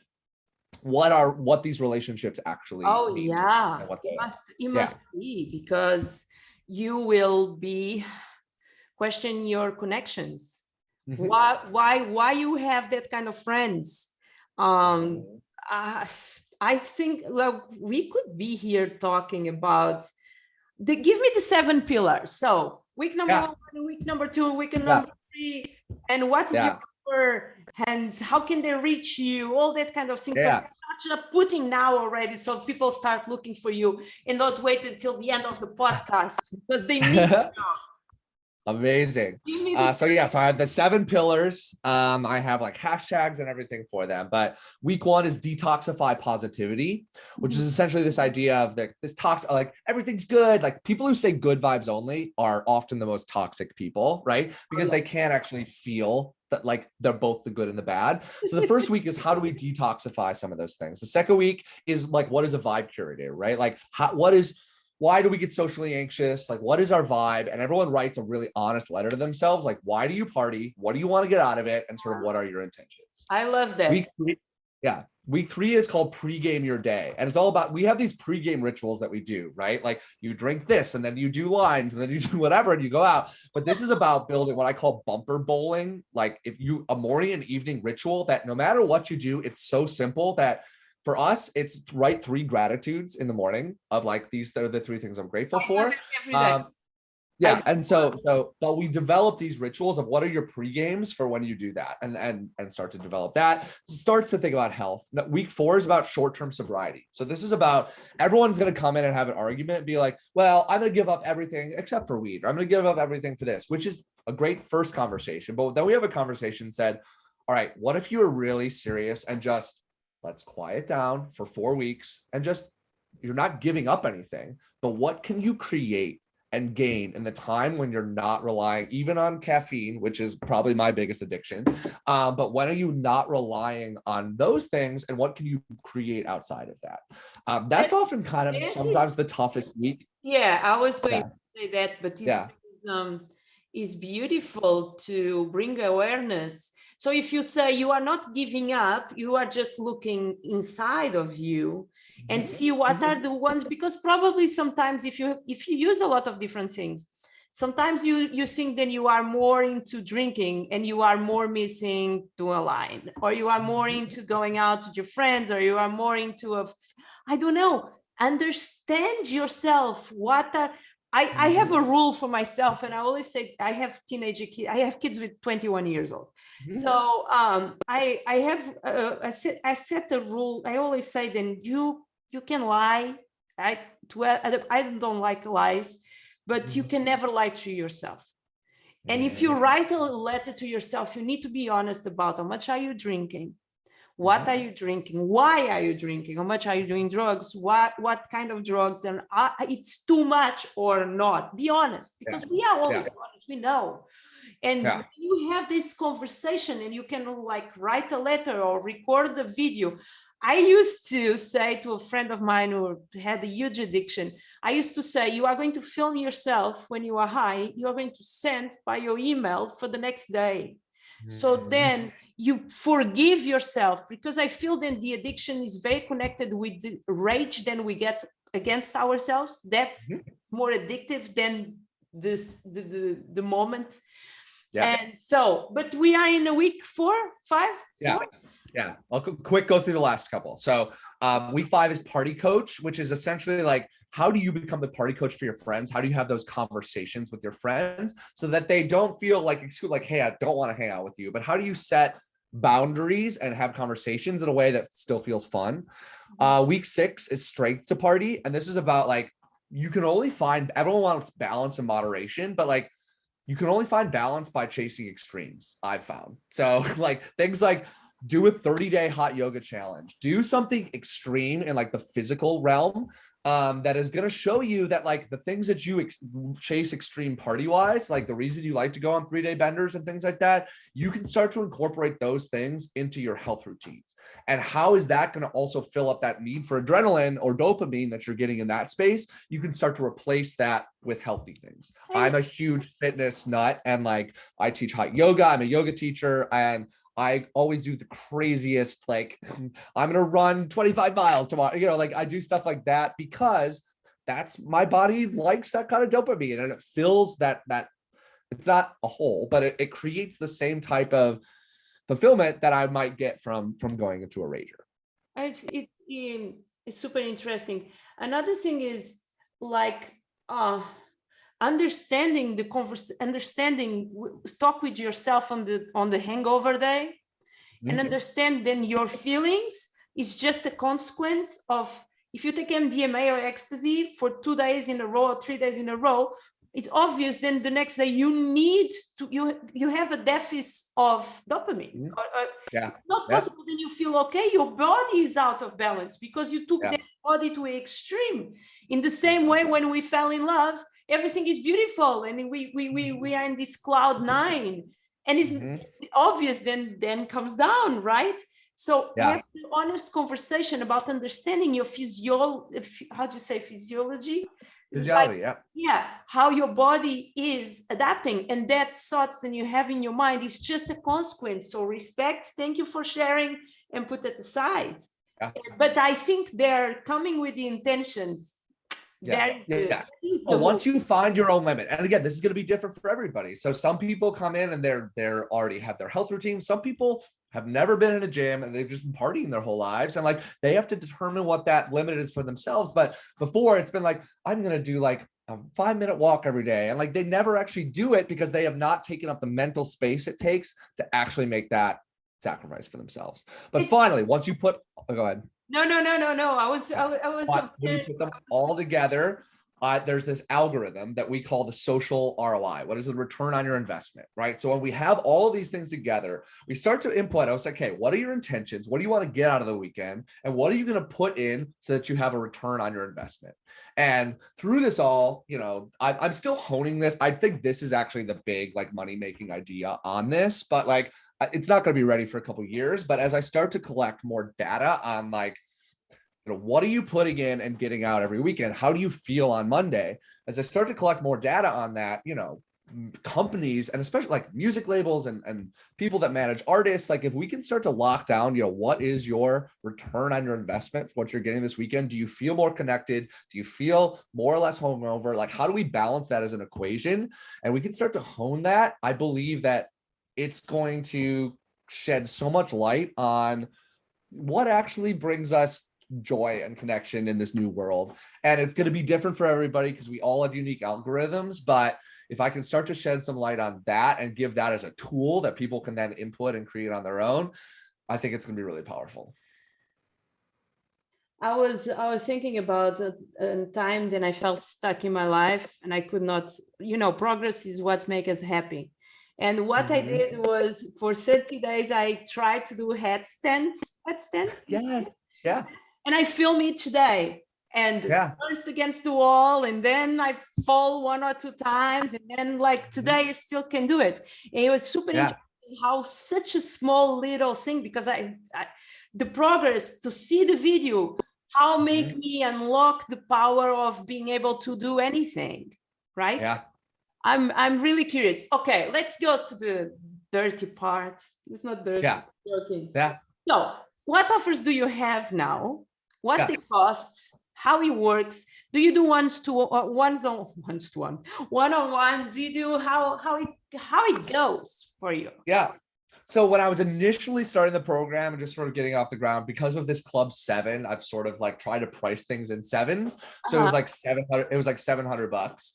what these relationships actually mean. Yeah, it must be, because you will be questioning your connections. Why you have that kind of friends? I think we could be here talking about give me the 7 pillars. So week number 1, week number 2, week number 3, and what is your number, and how can they reach you? All that kind of thing. So putting now already, so people start looking for you and not wait until the end of the podcast because they need to know. Amazing. So I have the 7 pillars. I have like hashtags and everything for them. But week 1 is detoxify positivity, which is essentially this idea of this toxic, like everything's good. Like people who say good vibes only are often the most toxic people, right? Because they can't actually feel that like they're both the good and the bad. So the first week is how do we detoxify some of those things? The second week is like, what is a vibe curator, right? Like why do we get socially anxious? Like, what is our vibe? And everyone writes a really honest letter to themselves. Like, why do you party? What do you want to get out of it? And sort of what are your intentions? I love that. Week 3 is called pregame your day. And it's all about, we have these pregame rituals that we do, right? Like you drink this and then you do lines and then you do whatever and you go out. But this is about building what I call bumper bowling. Like a morning and evening ritual that no matter what you do, it's so simple that for us, it's write 3 gratitudes in the morning of like, these are the 3 things I'm grateful for. But we develop these rituals of what are your pre-games for when you do that and start to develop that. Starts to think about health. Week 4 is about short-term sobriety. So this is about everyone's going to come in and have an argument and be like, well, I'm going to give up everything except for weed, or I'm going to give up everything for this, which is a great first conversation. But then we have a conversation said, all right, what if you are really serious and just let's quiet down for 4 weeks and just, you're not giving up anything, but what can you create and gain in the time when you're not relying even on caffeine, which is probably my biggest addiction. But when are you not relying on those things, and what can you create outside of that? That's often kind of sometimes the toughest week. Yeah, I was going to say that, but this is beautiful to bring awareness. So if you say you are not giving up, you are just looking inside of you and see what are the ones, because probably sometimes if you use a lot of different things, sometimes you think then you are more into drinking and you are more missing to a line, or you are more into going out with your friends, or you are more into I don't know, understand yourself. I have a rule for myself, and I always say I have teenage kids. I have kids with 21 years old. So I have I set a rule. I always say then you can lie. I don't like lies, but you can never lie to yourself. And if you write a letter to yourself, you need to be honest about how much are you drinking. What are you drinking? Why are you drinking? How much are you doing drugs? What kind of drugs? And it's too much or not. Be honest, because we are always honest. We know. And you have this conversation, and you can like write a letter or record the video. I used to say to a friend of mine who had a huge addiction, I used to say, you are going to film yourself when you are high. You are going to send by your email for the next day. So then you forgive yourself, because I feel then the addiction is very connected with the rage then we get against ourselves. That's more addictive than the moment. And so, but we are in a week 4, 5. Yeah. I'll quick go through the last couple. So week 5 is party coach, which is essentially like, how do you become the party coach for your friends? How do you have those conversations with your friends so that they don't feel like, hey, I don't want to hang out with you, but how do you set boundaries and have conversations in a way that still feels fun? Week 6 is strength to party. And this is about like, you can only find, everyone wants balance and moderation, but like, you can only find balance by chasing extremes, I've found. So like things like do a 30-day hot yoga challenge, do something extreme in like the physical realm that is going to show you that like the things that you chase extreme party wise, like the reason you like to go on 3-day benders and things like that, you can start to incorporate those things into your health routines. And how is that going to also fill up that need for adrenaline or dopamine that you're getting in that space? You can start to replace that with healthy things. I'm a huge fitness nut, and like I teach hot yoga. I'm a yoga teacher, and I always do the craziest, like I'm going to run 25 miles tomorrow. You know, like I do stuff like that because that's my body likes that kind of dopamine, and it fills that it's not a hole, but it creates the same type of fulfillment that I might get from going into a rager. It's super interesting. Another thing is like, understanding talk with yourself on the hangover day, and understand then your feelings is just a consequence of, if you take MDMA or ecstasy for 2 days in a row or 3 days in a row, it's obvious then the next day you have a deficit of dopamine. Not possible. Then you feel okay, your body is out of balance because you took that body to an extreme. In the same way, when we fell in love, everything is beautiful and we are in this cloud 9, and it's obvious then comes down, right? So we have an honest conversation about understanding your physiology, how your body is adapting, and that thoughts that you have in your mind is just a consequence. So respect, thank you for sharing, and put it aside. But I think they're coming with the intentions. Once you find your own limit, and again, this is going to be different for everybody. So some people come in and they're already have their health routine. Some people have never been in a gym and they've just been partying their whole lives, and like they have to determine what that limit is for themselves. But before, it's been like, I'm going to do like a 5-minute walk every day, and like they never actually do it because they have not taken up the mental space it takes to actually make that sacrifice for themselves. But finally, once you put, go ahead. No. I was when you put them all together, there's this algorithm that we call the social ROI. What is the return on your investment, right? So when we have all of these things together, we start to input. I was like, okay, what are your intentions? What do you want to get out of the weekend? And what are you going to put in so that you have a return on your investment? And through this all, I'm still honing this. I think this is actually the big like money-making idea on this, but like, it's not going to be ready for a couple of years. But as I start to collect more data on like, what are you putting in and getting out every weekend? How do you feel on Monday? As I start to collect more data on that, companies and especially like music labels and people that manage artists, like if we can start to lock down, what is your return on your investment for what you're getting this weekend? Do you feel more connected? Do you feel more or less hungover? Like, how do we balance that as an equation? And we can start to hone that. I believe that it's going to shed so much light on what actually brings us joy and connection in this new world. And it's going to be different for everybody because we all have unique algorithms. But if I can start to shed some light on that and give that as a tool that people can then input and create on their own, I think it's going to be really powerful. I was thinking about a time then I felt stuck in my life and I could not, progress is what makes us happy. And what I did was for 30 days, I tried to do headstands. Yes. Yeah. And I film each day and first against the wall. And then I fall 1 or 2 times. And then like today I still can do it. And it was super interesting how such a small little thing, because I the progress to see the video, how make me unlock the power of being able to do anything, right? Yeah. I'm really curious. Okay, let's go to the dirty part. It's not dirty. Yeah. Joking. Yeah. So, what offers do you have now? What it costs? How it works? Do you do one-on-one? Do you do how it goes for you? Yeah. So when I was initially starting the program and just sort of getting off the ground, because of this Club 7, I've sort of like tried to price things in sevens. So it was like $700. It was like $700.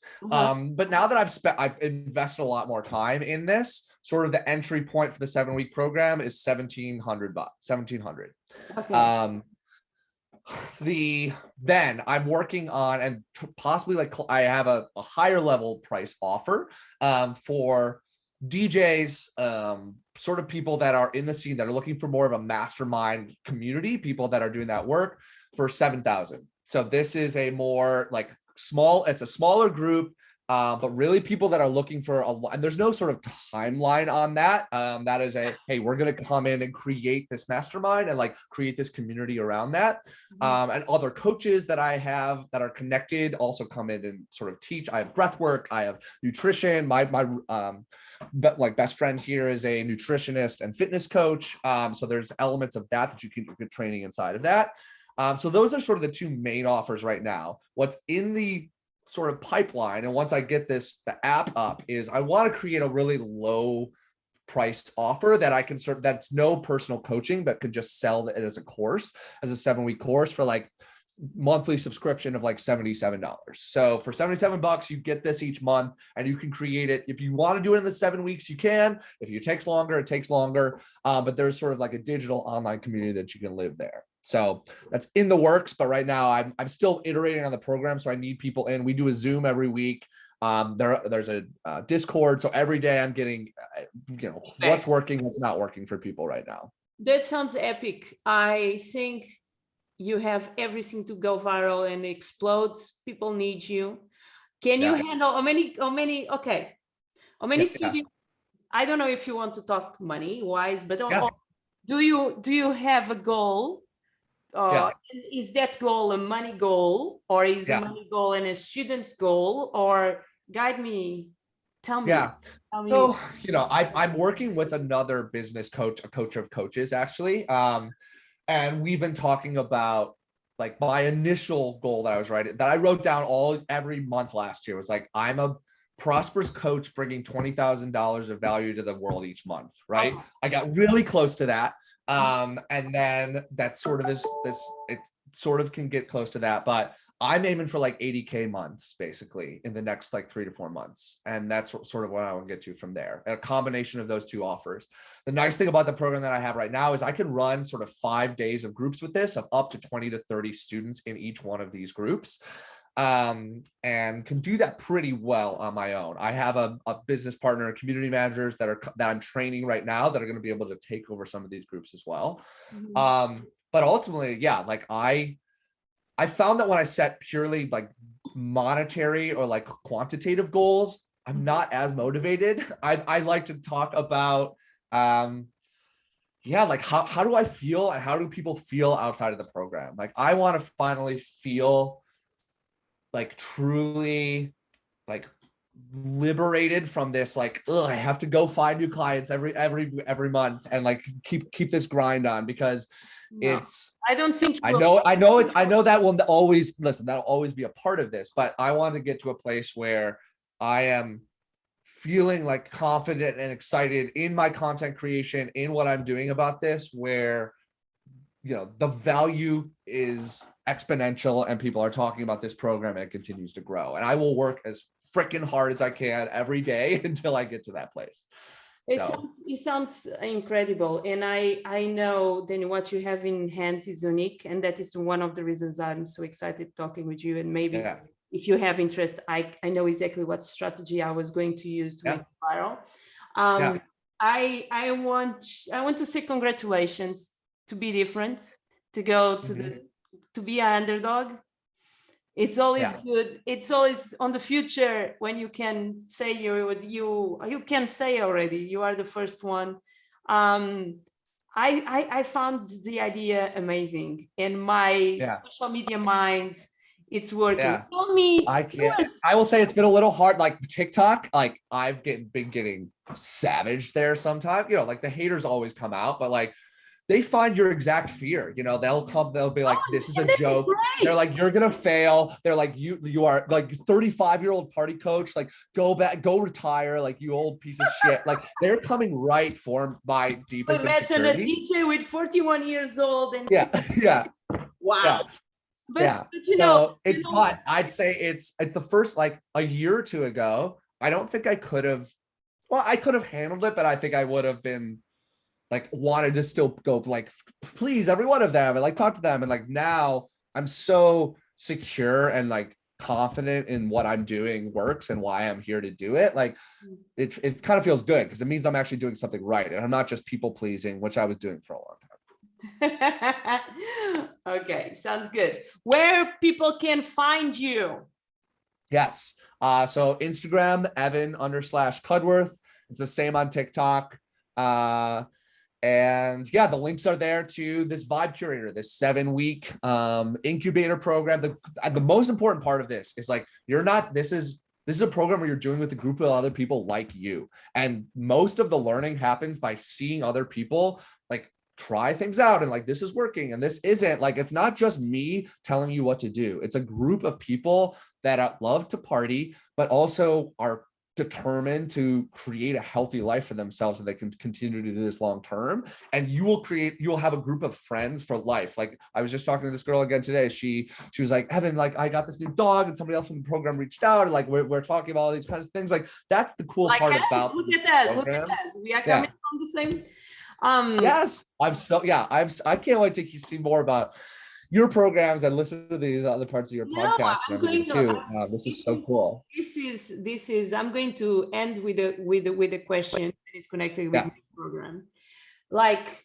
But now that I've invested a lot more time in this. Sort of the entry point for the 7-week program is $1,700. $1,700. Okay. Then I'm working on and possibly like I have a higher level price offer for DJs, sort of people that are in the scene that are looking for more of a mastermind community, people that are doing that work for $7,000. So this is a more like it's a smaller group, but really people that are looking for and there's no sort of timeline on that. That is hey, we're going to come in and create this mastermind and like create this community around that. And other coaches that I have that are connected also come in and sort of teach. I have breath work, I have nutrition. My best friend here is a nutritionist and fitness coach. So there's elements of that you can get training inside of that. So those are sort of the 2 main offers right now. What's in the sort of pipeline, and once I get the app up, is I want to create a really low priced offer that I can that's no personal coaching, but could just sell it as a course, as a 7-week course for like monthly subscription of like $77. So for $77, you get this each month and you can create it. If you want to do it in the 7 weeks, you can. If it takes longer, it takes longer. But there's sort of like a digital online community that you can live there. So that's in the works, but right now I'm still iterating on the program. So I need people in. We do a Zoom every week. There's a Discord. So every day I'm getting, what's working, what's not working for people right now. That sounds epic. I think you have everything to go viral and explode. People need you. Can you handle how many studios? I don't know if you want to talk money wise, but do you have a goal? Is that goal a money goal, or is a money goal and a student's goal, or guide me, tell me. So I'm working with another business coach, a coach of coaches actually, and we've been talking about like my initial goal that I wrote down every month last year was like, I'm a prosperous coach bringing $20,000 of value to the world each month, right? I got really close to that. And then that sort of it sort of can get close to that, but I'm aiming for like 80K months basically in the next like 3 to 4 months. And that's sort of what I want to get to from there. A combination of those 2 offers. The nice thing about the program that I have right now is I can run sort of 5 days of groups with this of up to 20 to 30 students in each one of these groups. and can do that pretty well on my own. I have a business partner, community managers that I'm training right now that are going to be able to take over some of these groups as well. But ultimately, yeah, like I found that when I set purely like monetary or like quantitative goals, I'm not as motivated. I like to talk about, yeah, like how do I feel and how do people feel outside of the program? Like I want to finally feel like truly like liberated from this, like, I have to go find new clients every month and like keep this grind on, because it's, I don't think I know that will always, listen, that'll always be a part of this, but I want to get to a place where I am feeling like confident and excited in my content creation, in what I'm doing about this, where, you know, the value is exponential and people are talking about this program and it continues to grow. And I will work as freaking hard as I can every day until I get to that place. It sounds incredible. And I know then what you have in hands is unique. And that is one of the reasons I'm so excited talking with you. And maybe if you have interest, I know exactly what strategy I was going to use to make it viral. I want to say congratulations, to be different, to go to to be an underdog. It's always good. It's always on the future when you can say you can say already you are the first one. I found the idea amazing, and my social media mind, it's working. Tell me, I will say it's been a little hard. Like TikTok, like I've been getting savaged there sometimes. You know, like the haters always come out, but like they find your exact fear. You know, they'll be like, this is a joke. They're like, you're gonna fail. They're like, you are like 35-year-old party coach, like go retire, like you old piece of shit. Like they're coming right for my deepest insecurity. A DJ with 41 years old and wow. But you know, it's not, I'd say it's the first, like a year or two ago, I don't think I could have handled it, but I think I would have been like wanted to still go like please every one of them and like talk to them. And like now I'm so secure and like confident in what I'm doing works and why I'm here to do it. Like it kind of feels good because it means I'm actually doing something right and I'm not just people pleasing, which I was doing for a long time. Okay, sounds good. Where people can find you? Yes. So Instagram, Evan_Cudworth. It's the same on TikTok. And yeah, the links are there to this Vibe Curator, this 7-week incubator program. The most important part of this is like, this is a program where you're doing with a group of other people like you. And most of the learning happens by seeing other people like try things out and like, this is working and this isn't. Like, it's not just me telling you what to do. It's a group of people that love to party, but also are determined to create a healthy life for themselves so they can continue to do this long term. And you'll have a group of friends for life. Like I was just talking to this girl again today. She was like, Evan, like I got this new dog and somebody else from the program reached out and like we're talking about all these kinds of things. Like that's the cool part about look at us. We are coming from the same yes. I can't wait to see more about your programs and listen to these other parts of your podcast and everything too. This is so cool. This is. I'm going to end with a question that is connected with my program. Like,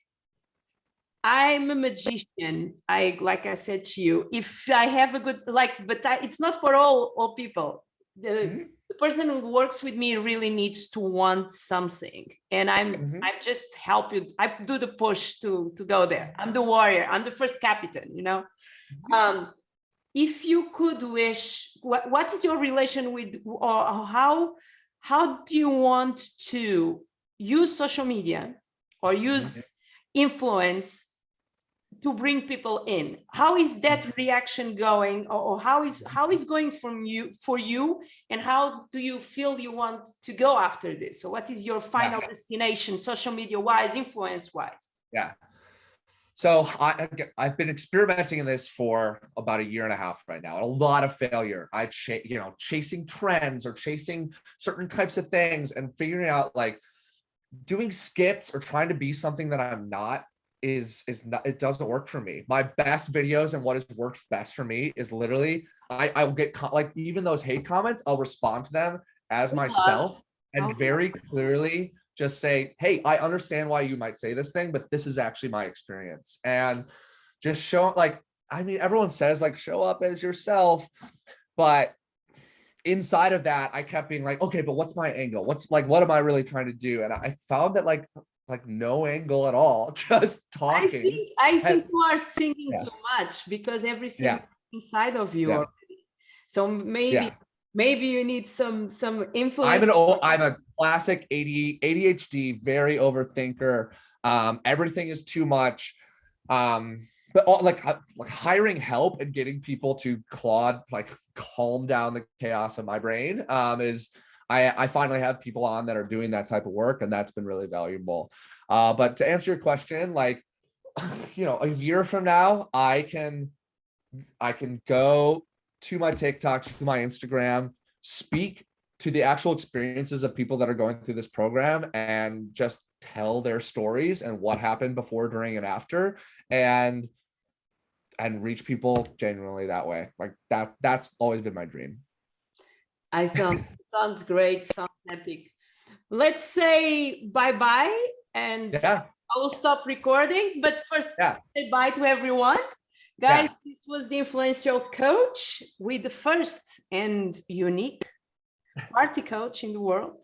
I'm a magician. Like I said to you, if I have a good it's not for all people. The person who works with me really needs to want something, and I'm just help you. I do the push to go there. I'm the warrior. I'm the first captain. You know, if you could wish, what is your relation with, or how do you want to use social media or use influence to bring people in? How is that reaction going, or how is going for you, and how do you feel you want to go after this? So what is your final destination, social media wise, influence wise? So I've been experimenting in this for about 1.5 years right now, and a lot of failure. Chasing trends or chasing certain types of things and figuring out like doing skits or trying to be something that I'm not is not, it doesn't work for me. My best videos and what has worked best for me is literally I'll get like even those hate comments, I'll respond to them as With love. myself and Okay. very clearly just say, hey, I understand why you might say this thing, but this is actually my experience. And just show, like, I mean, everyone says like show up as yourself, but inside of that, I kept being like, okay, but what's my angle? What's like, what am I really trying to do? And I found that like no angle at all, just talking. I think And you are singing yeah, too much because everything yeah, inside of you yeah, already. So yeah. maybe you need some influence. I'm a classic ADHD, very overthinker. Everything is too much. But like hiring help and getting people to calm down the chaos of my brain is I finally have people on that are doing that type of work, and that's been really valuable. But to answer your question, like, a year from now, I can go to my TikTok, to my Instagram, speak to the actual experiences of people that are going through this program and just tell their stories and what happened before, during, and after, and reach people genuinely that way. Like that's always been my dream. Sounds great, sounds epic. Let's say bye-bye, and Yeah. I will stop recording, but first Yeah. say bye to everyone. Guys, Yeah. this was the Influential Coach with the first and unique party coach in the world.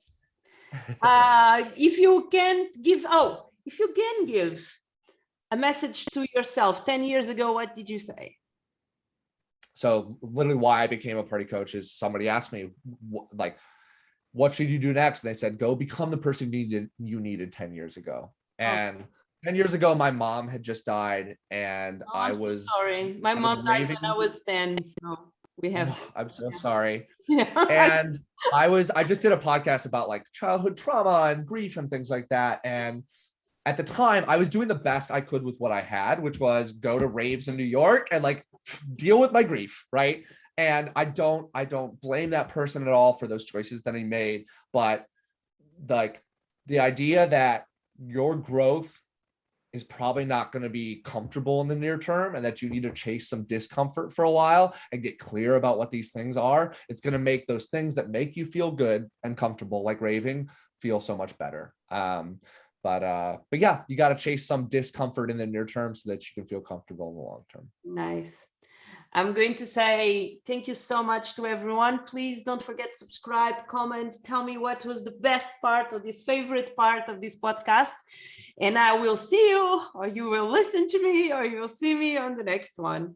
If you can give a message to yourself 10 years ago, what did you say? So literally why I became a party coach is somebody asked me, like, what should you do next? And they said, go become the person you needed 10 years ago. And 10 years ago, my mom had just died, and I'm so sorry. My mom died when I was 10, so we have. I'm so sorry. Yeah. And I just did a podcast about like childhood trauma and grief and things like that. And at the time, I was doing the best I could with what I had, which was go to raves in New York and like deal with my grief, right? And I don't blame that person at all for those choices that he made, but like the idea that your growth is probably not going to be comfortable in the near term, and that you need to chase some discomfort for a while and get clear about what these things are. It's going to make those things that make you feel good and comfortable, like raving, feel so much better. But yeah, you got to chase some discomfort in the near term so that you can feel comfortable in the long term. Nice. I'm going to say thank you so much to everyone. Please don't forget to subscribe, comment, tell me what was the best part or the favorite part of this podcast. And I will see you, or you will listen to me, or you will see me on the next one.